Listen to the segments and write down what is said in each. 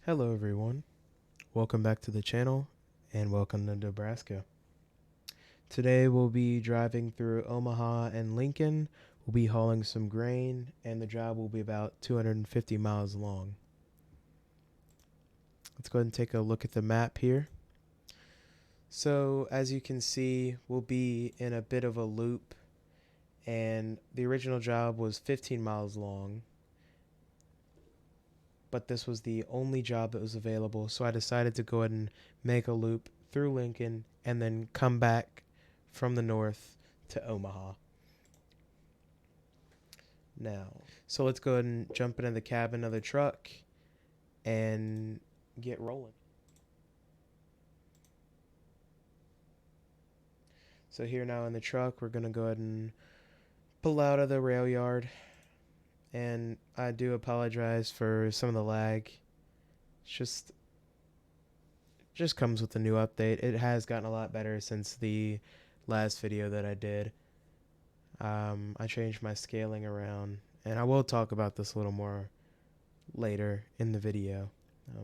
Hello everyone, welcome back to the channel and welcome to Nebraska. Today we'll be driving through Omaha and Lincoln. We'll be hauling some grain and the drive will be about 250 miles long. Let's go ahead and take a look at the map here. So as you can see, we'll be in a bit of a loop, and the original job was 15 miles long, but this was the only job that was available, so I decided to go ahead and make a loop through Lincoln and then come back from the north to Omaha. So let's go ahead and jump into the cabin of the truck and get rolling. So here now in the truck, we're going to go ahead and pull out of the rail yard, and I do apologize for some of the lag. It's just comes with the new update. It has gotten a lot better since the last video that I did. I changed my scaling around, and I will talk about this a little more later in the video.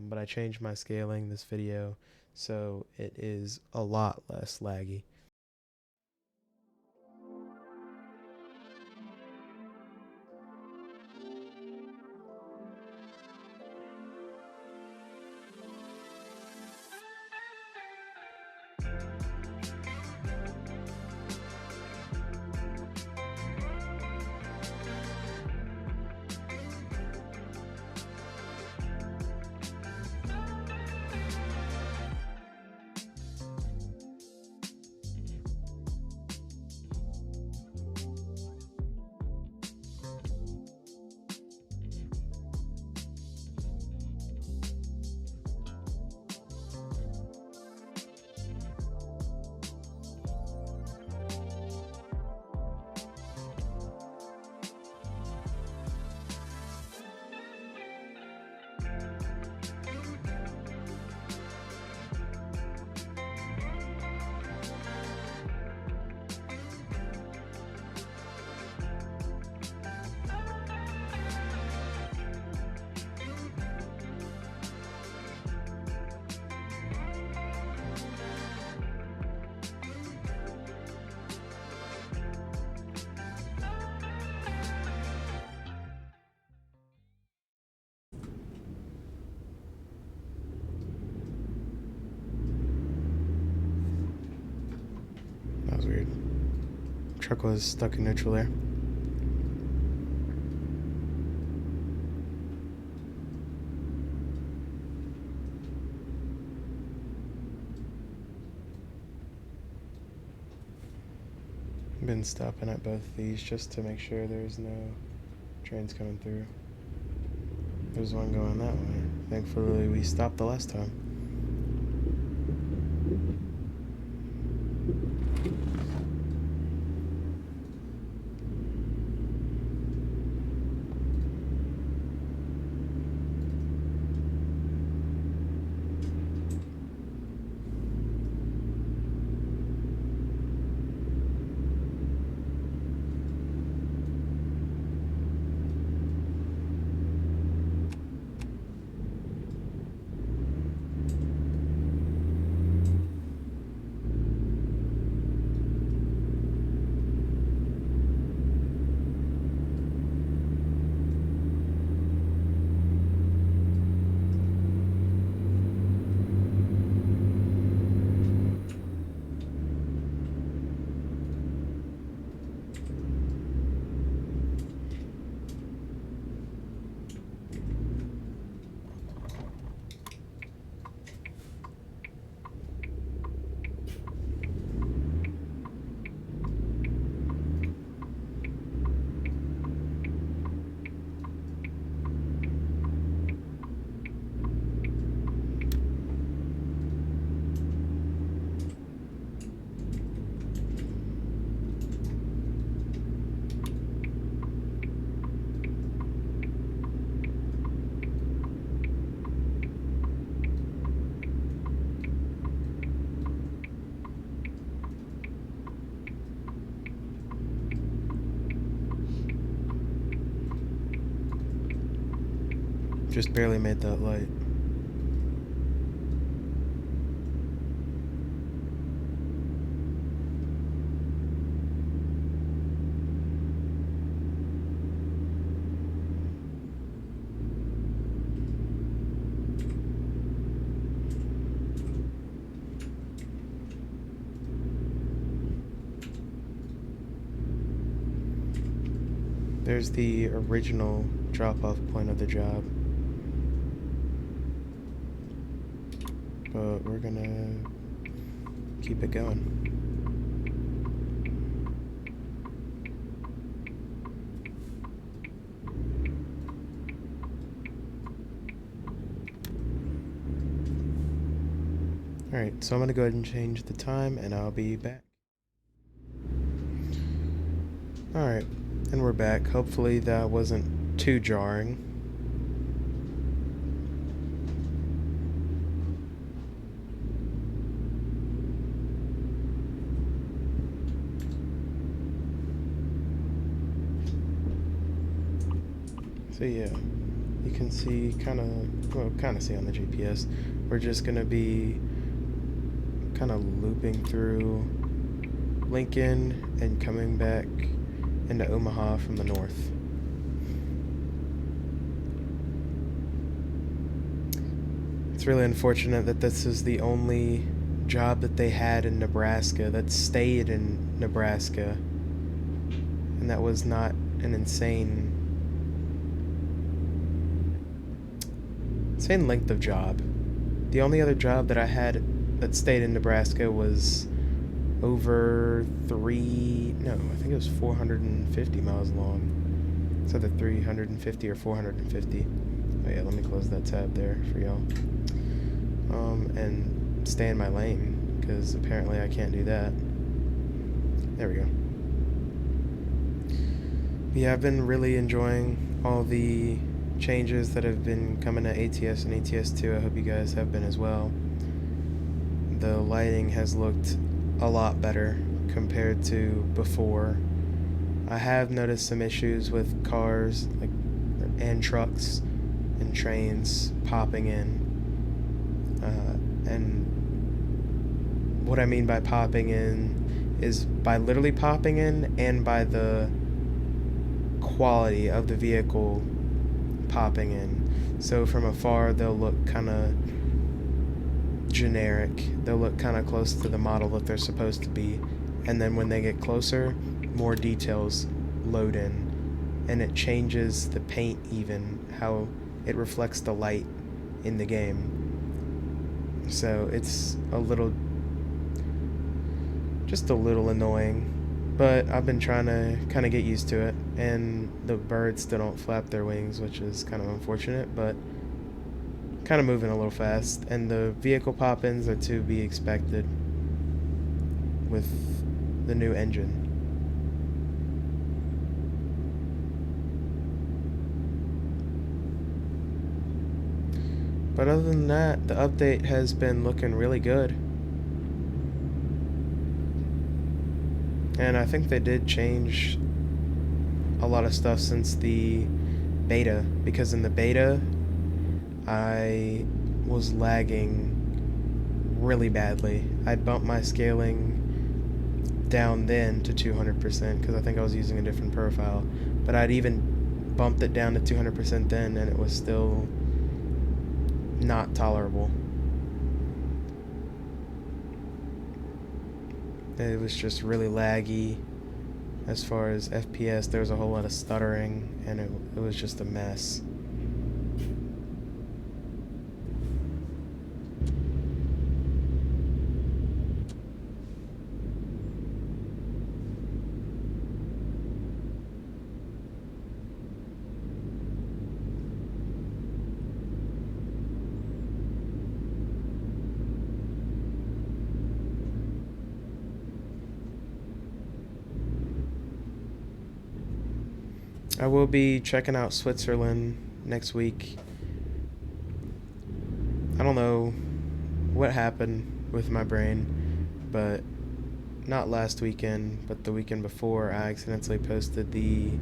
But I changed my scaling this video, so it is a lot less laggy. That was weird. Truck was stuck in neutral there. Been stopping at both of these just to make sure there's no trains coming through. There's one going that way. Thankfully we stopped the last time. Just barely made that light. There's the original drop-off point of the job. But we're gonna keep it going. Alright, so I'm gonna go ahead and change the time and I'll be back. Alright, and we're back. Hopefully that wasn't too jarring. So yeah, you can see kind of see on the GPS. We're just gonna be kind of looping through Lincoln and coming back into Omaha from the north. It's really unfortunate that this is the only job that they had in Nebraska that stayed in Nebraska, and that was not an insane length of job. The only other job that I had that stayed in Nebraska was over I think it was 450 miles long. It's either 350 or 450. Oh yeah, let me close that tab there for y'all. And stay in my lane, because apparently I can't do that. There we go. Yeah, I've been really enjoying all the changes that have been coming to ATS and ATS2. I hope you guys have been as well. The lighting has looked a lot better compared to before. I have noticed some issues with cars and trucks and trains popping in. And what I mean by popping in is by literally popping in, and by the quality of the vehicle popping in. So from afar they'll look kind of generic. They'll look kind of close to the model that they're supposed to be, and then when they get closer, more details load in, and it changes the paint, even how it reflects the light in the game. So it's just a little annoying, but I've been trying to kind of get used to it, and the birds still don't flap their wings, which is kind of unfortunate, but kind of moving a little fast, and the vehicle pop-ins are to be expected with the new engine. But other than that, the update has been looking really good. And I think they did change a lot of stuff since the beta, because in the beta I was lagging really badly. I bumped my scaling down then to 200% because I think I was using a different profile, but I'd even bumped it down to 200% then, and it was still not tolerable. It was just really laggy. As far as FPS, there was a whole lot of stuttering, and it was just a mess. I will be checking out Switzerland next week. I don't know what happened with my brain, but not last weekend, but the weekend before, I accidentally posted the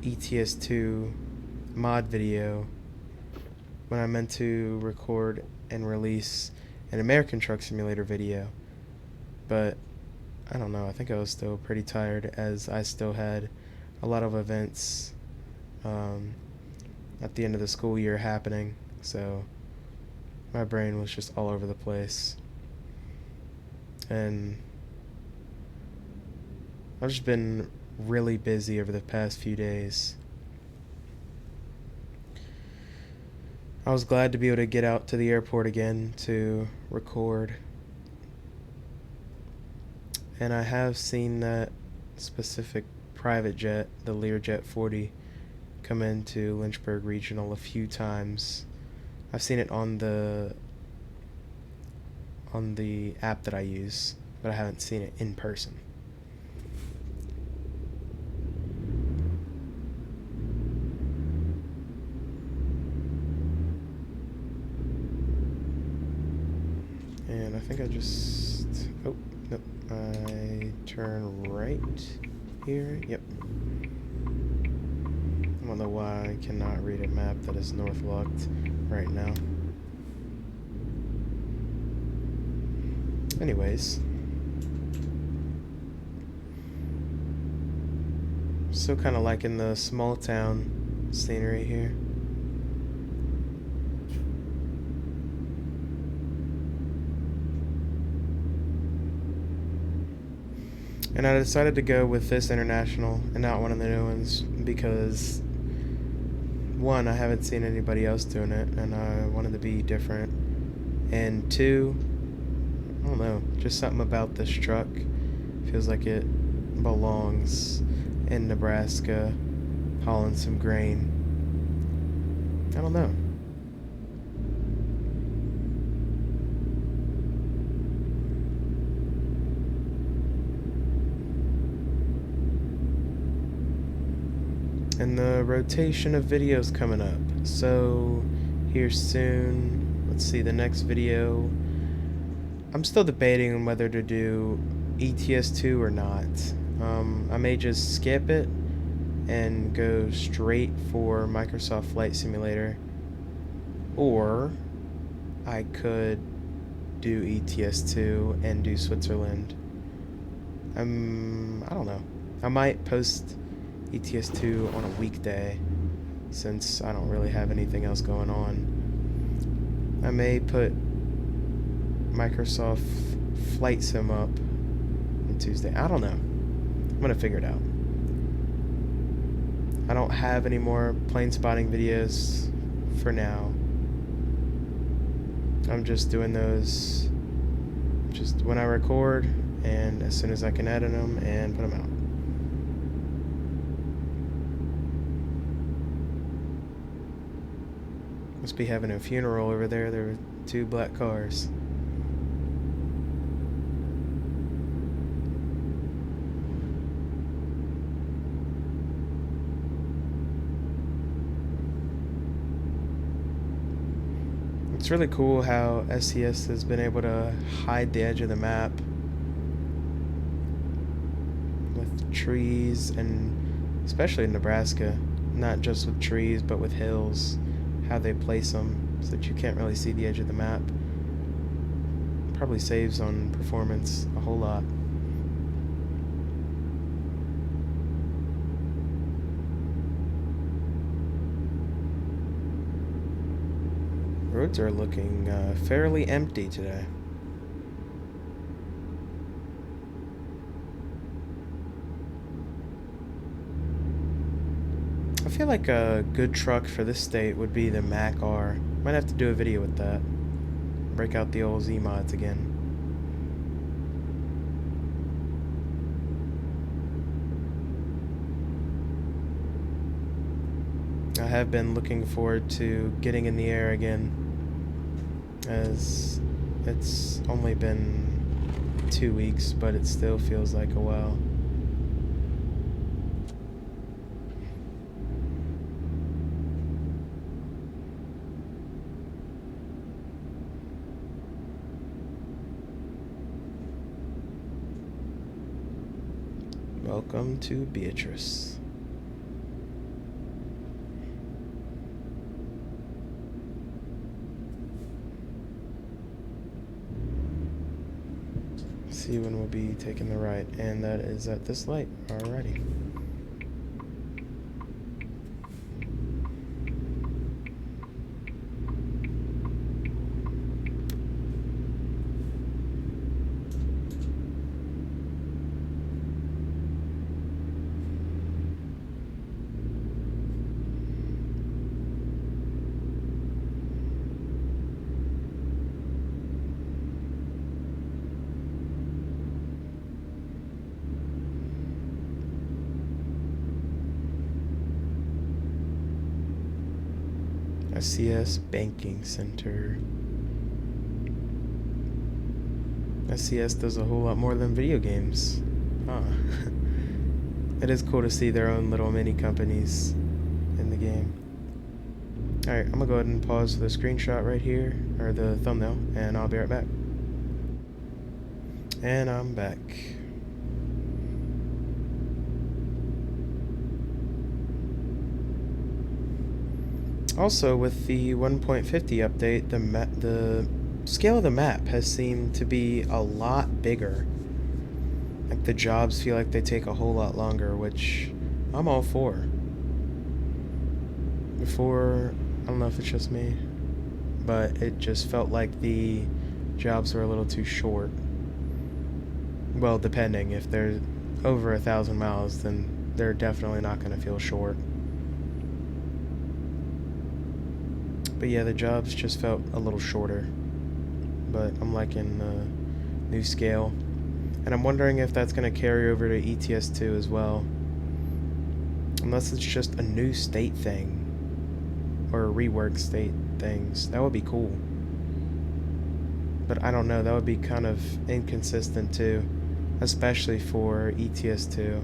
ETS2 mod video when I meant to record and release an American Truck Simulator video. But I don't know, I think I was still pretty tired, as I still had a lot of events at the end of the school year happening, so my brain was just all over the place. And I've just been really busy over the past few days. I was glad to be able to get out to the airport again to record. And I have seen that specific private jet, the Learjet 40, come into Lynchburg Regional a few times. I've seen it on the app that I use, but I haven't seen it in person. And I think I just... Oh, nope. I turn right here. Yep. I don't know why I cannot read a map that is north locked right now. Anyways. Still kind of liking the small town scenery here. And I decided to go with this international and not one of the new ones because, one, I haven't seen anybody else doing it and I wanted to be different. And two, I don't know, just something about this truck feels like it belongs in Nebraska, hauling some grain. I don't know. And the rotation of videos coming up. So here soon, let's see, the next video, I'm still debating on whether to do ETS2 or not. I may just skip it and go straight for Microsoft Flight Simulator, or I could do ETS2 and do Switzerland. I don't know. I might post ETS2 on a weekday since I don't really have anything else going on. I may put Microsoft Flight Sim up on Tuesday. I don't know. I'm gonna figure it out. I don't have any more plane spotting videos for now. I'm just doing those just when I record and as soon as I can edit them and put them out. Must be having a funeral over there. There were 2 black cars. It's really cool how SCS has been able to hide the edge of the map with trees, and especially in Nebraska, not just with trees but with hills, how they place them so that you can't really see the edge of the map. Probably saves on performance a whole lot. Roads are looking fairly empty today. I feel like a good truck for this state would be the Mac R. Might have to do a video with that. Break out the old Z mods again. I have been looking forward to getting in the air again, as it's only been 2 weeks, but it still feels like a while. Welcome to Beatrice. See when we'll be taking the right, and that is at this light. Alrighty. SCS Banking Center. SCS does a whole lot more than video games. Huh. It is cool to see their own little mini companies in the game. Alright, I'm gonna go ahead and pause the screenshot right here, or the thumbnail, and I'll be right back. And I'm back. Also, with the 1.50 update, the scale of the map has seemed to be a lot bigger. Like, the jobs feel like they take a whole lot longer, which I'm all for. Before, I don't know if it's just me, but it just felt like the jobs were a little too short. Well, depending. If they're over 1,000 miles, then they're definitely not going to feel short. But yeah, the jobs just felt a little shorter. But I'm liking the new scale. And I'm wondering if that's going to carry over to ETS2 as well. Unless it's just a new state thing. Or rework state things. That would be cool. But I don't know, that would be kind of inconsistent too. Especially for ETS2.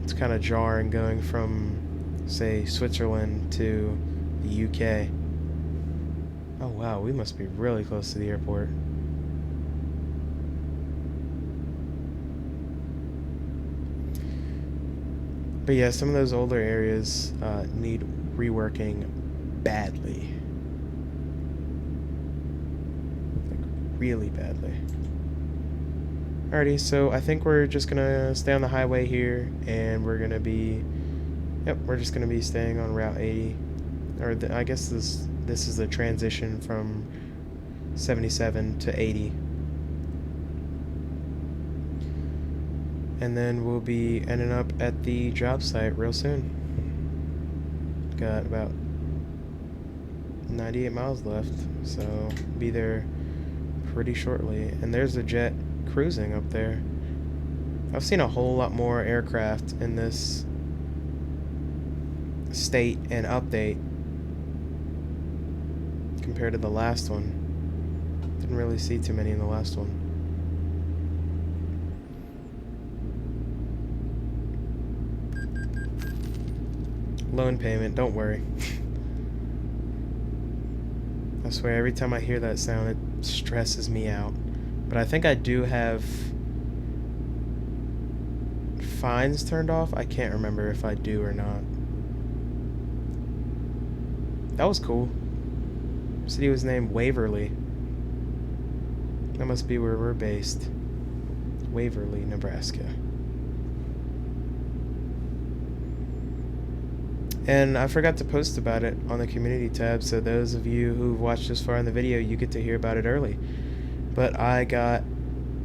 It's kind of jarring going from, say, Switzerland to the UK. Oh wow, we must be really close to the airport. But yeah, some of those older areas need reworking badly. Like, really badly. Alrighty, so I think we're just gonna stay on the highway here, and we're gonna be, we're just gonna be staying on Route 80. Or I guess this is the transition from 77 to 80. And then we'll be ending up at the job site real soon. Got about 98 miles left, so be there pretty shortly. And there's a jet cruising up there. I've seen a whole lot more aircraft in this state and update compared to the last one. Didn't really see too many in the last one. Loan payment, don't worry. I swear, every time I hear that sound, it stresses me out. But I think I do have fines turned off. I can't remember if I do or not. That was cool. City was named Waverly. That must be where we're based. Waverly, Nebraska. And I forgot to post about it on the community tab, so those of you who've watched this far in the video, you get to hear about it early. But I got,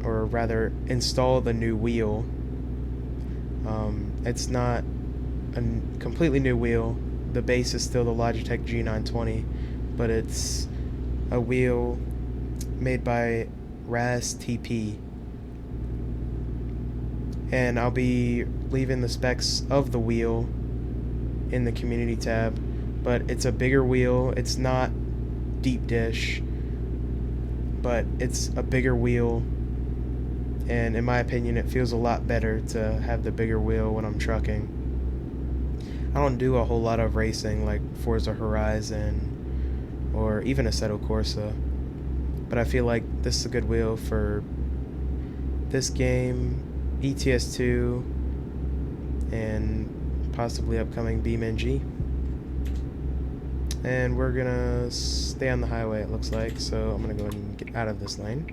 or rather installed, a new wheel. It's not a completely new wheel. The base is still the Logitech G920, but it's a wheel made by RASTP. And I'll be leaving the specs of the wheel in the community tab, but it's a bigger wheel. It's not deep dish, but it's a bigger wheel, and in my opinion it feels a lot better to have the bigger wheel when I'm trucking. I don't do a whole lot of racing like Forza Horizon or even Assetto Corsa, but I feel like this is a good wheel for this game, ETS2, and possibly upcoming BeamNG. And we're gonna stay on the highway, it looks like, so I'm gonna go ahead and get out of this lane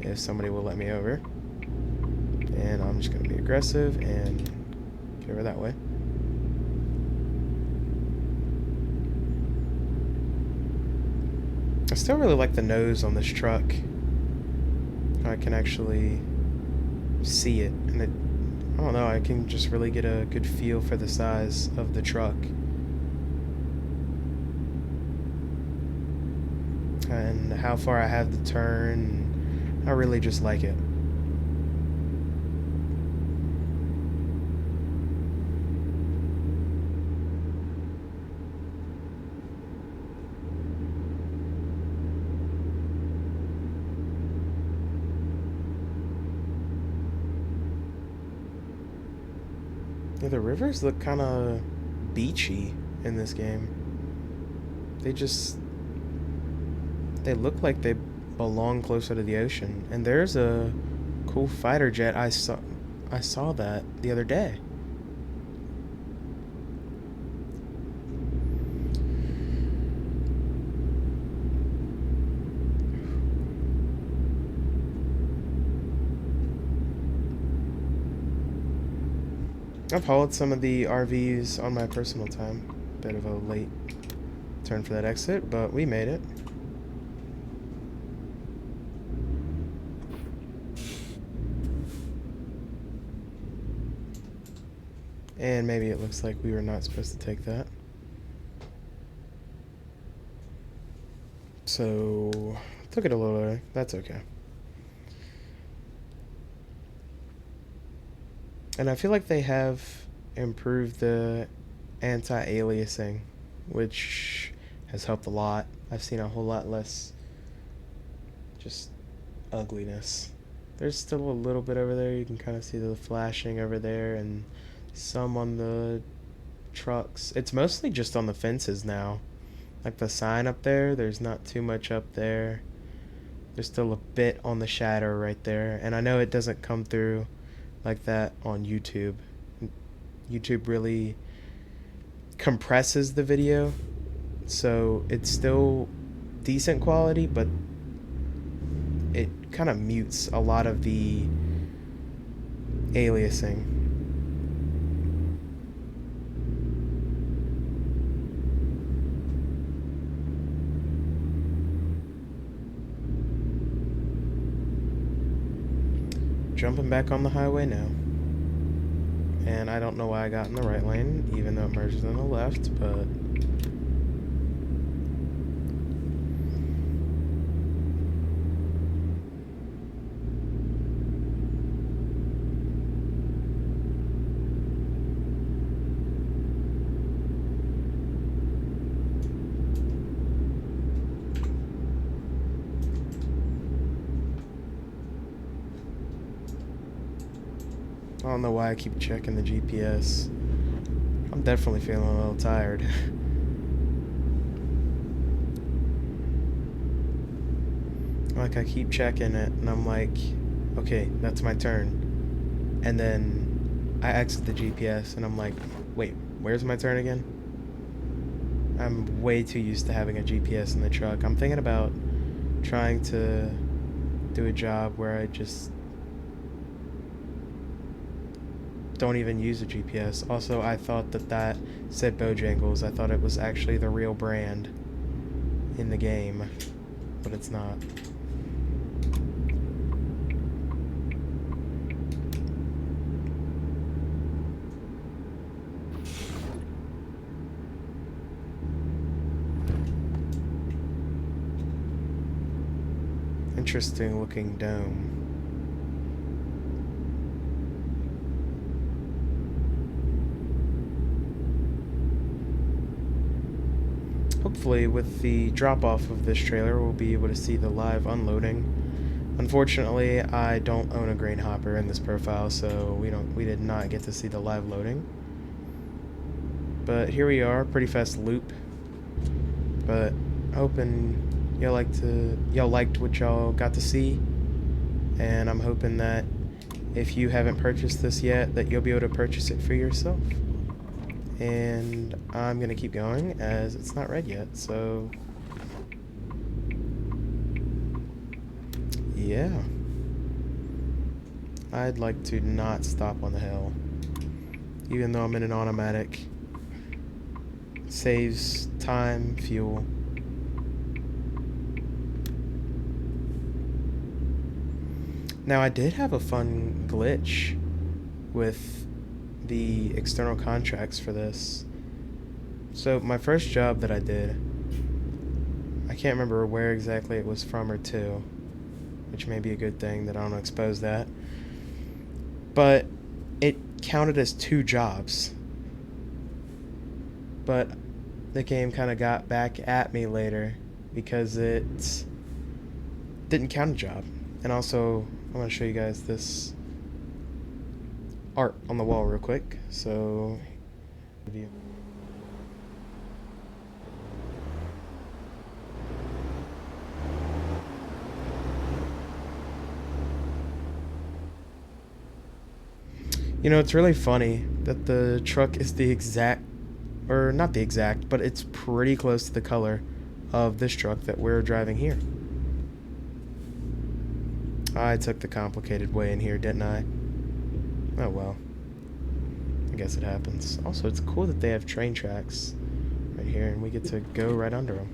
if somebody will let me over. And I'm just gonna be aggressive and get over that way. I still really like the nose on this truck. I can actually see it, and it, I don't know, I can just really get a good feel for the size of the truck. And how far I have to turn. I really just like it. Yeah, the rivers look kind of beachy in this game. They just they look like they belong closer to the ocean. And there's a cool fighter jet. I saw that the other day. I've hauled some of the RVs on my personal time. Bit of a late turn for that exit, but we made it. And maybe it looks like we were not supposed to take that. So, took it a little way. That's okay. And I feel like they have improved the anti-aliasing, which has helped a lot. I've seen a whole lot less just ugliness. There's still a little bit over there. You can kind of see the flashing over there and some on the trucks. It's mostly just on the fences now. Like the sign up there, there's not too much up there. There's still a bit on the shadow right there. And I know it doesn't come through like that on YouTube. YouTube really compresses the video, so it's still decent quality, but it kind of mutes a lot of the aliasing. Jumping back on the highway now. And I don't know why I got in the right lane, even though it merges on the left, but I don't know why I keep checking the GPS. I'm definitely feeling a little tired. Like, I keep checking it, and I'm like, okay, that's my turn. And then I exit the GPS, and I'm like, wait, where's my turn again? I'm way too used to having a GPS in the truck. I'm thinking about trying to do a job where I just don't even use a GPS. Also, I thought that said Bojangles. I thought it was actually the real brand in the game, but it's not. Interesting looking dome. Hopefully with the drop-off of this trailer, we'll be able to see the live unloading. Unfortunately, I don't own a grain hopper in this profile, so we did not get to see the live loading. But here we are, pretty fast loop. But hoping y'all liked what y'all got to see, and I'm hoping that if you haven't purchased this yet, that you'll be able to purchase it for yourself. And I'm gonna keep going as it's not red yet, so yeah. I'd like to not stop on the hill, even though I'm in an automatic. Saves time, fuel. Now, I did have a fun glitch with the external contracts for this. So my first job that I did, I can't remember where exactly it was from or to, which may be a good thing that I don't expose that, but it counted as 2 jobs. But the game kind of got back at me later because it didn't count a job. And also, I want to show you guys this art on the wall real quick. So, you know, it's really funny that the truck is the exact, or not the exact, but it's pretty close to the color of this truck that we're driving here. I took the complicated way in here, didn't I? Oh well. I guess it happens. Also, it's cool that they have train tracks right here, and we get to go right under them.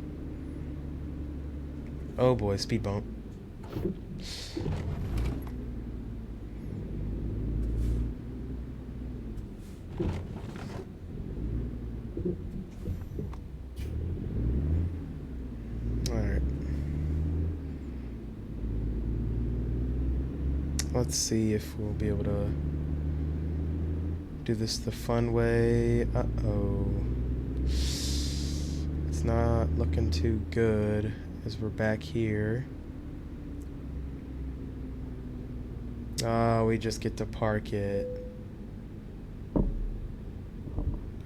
Oh boy, speed bump. Alright. Let's see if we'll be able to do this the fun way. Uh-oh. It's not looking too good as we're back here. Oh, we just get to park it.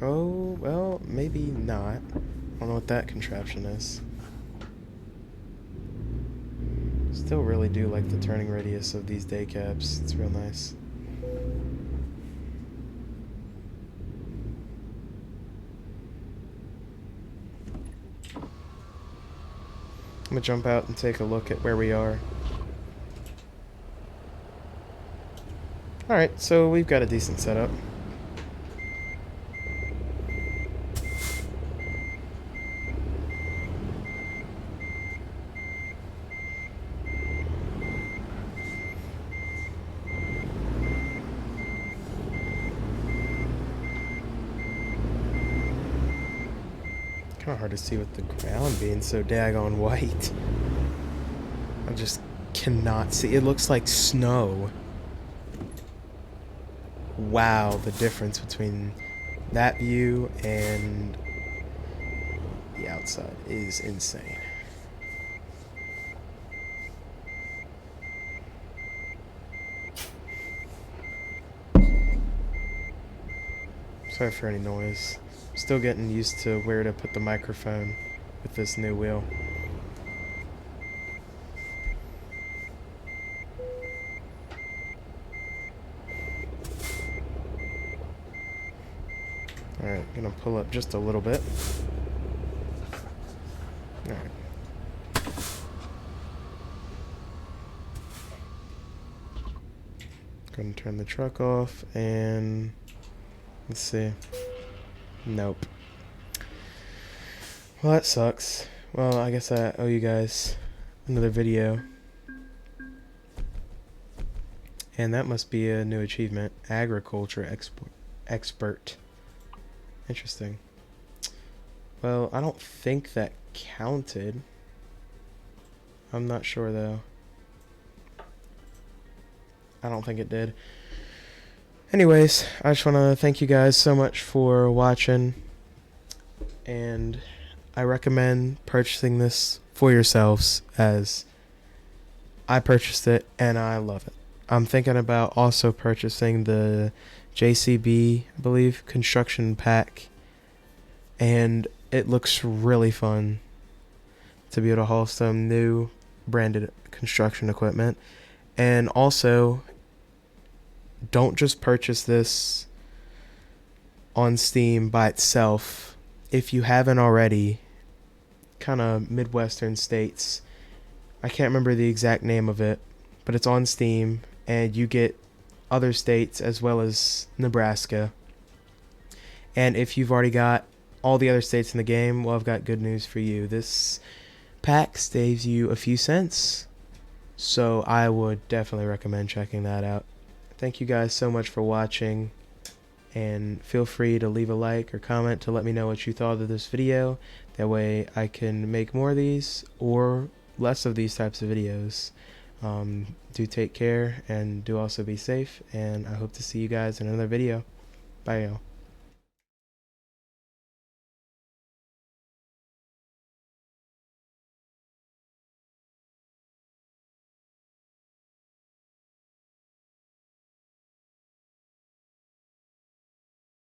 Oh, well, maybe not. I don't know what that contraption is. Still really do like the turning radius of these day cabs. It's real nice. I'm gonna jump out and take a look at where we are. Alright, so we've got a decent setup. Kind of hard to see with the ground being so daggone white. I just cannot see. It looks like snow. Wow, the difference between that view and the outside is insane. Sorry for any noise. Still getting used to where to put the microphone with this new wheel. Alright, gonna pull up just a little bit. Alright. Gonna turn the truck off and let's see. Nope. Well, that sucks. Well, I guess I owe you guys another video. And that must be a new achievement. Agriculture expert. Interesting. Well, I don't think that counted. I'm not sure though. I don't think it did. Anyways, I just want to thank you guys so much for watching, and I recommend purchasing this for yourselves as I purchased it and I love it. I'm thinking about also purchasing the JCB, I believe, construction pack, and it looks really fun to be able to haul some new branded construction equipment. And also, don't just purchase this on Steam by itself. If you haven't already, kind of Midwestern states, I can't remember the exact name of it, but it's on Steam, and you get other states as well as Nebraska. And if you've already got all the other states in the game, well, I've got good news for you. This pack saves you a few cents, so I would definitely recommend checking that out. Thank you guys so much for watching, and feel free to leave a like or comment to let me know what you thought of this video. That way I can make more of these or less of these types of videos. Do take care, and do also be safe, and I hope to see you guys in another video. Bye y'all.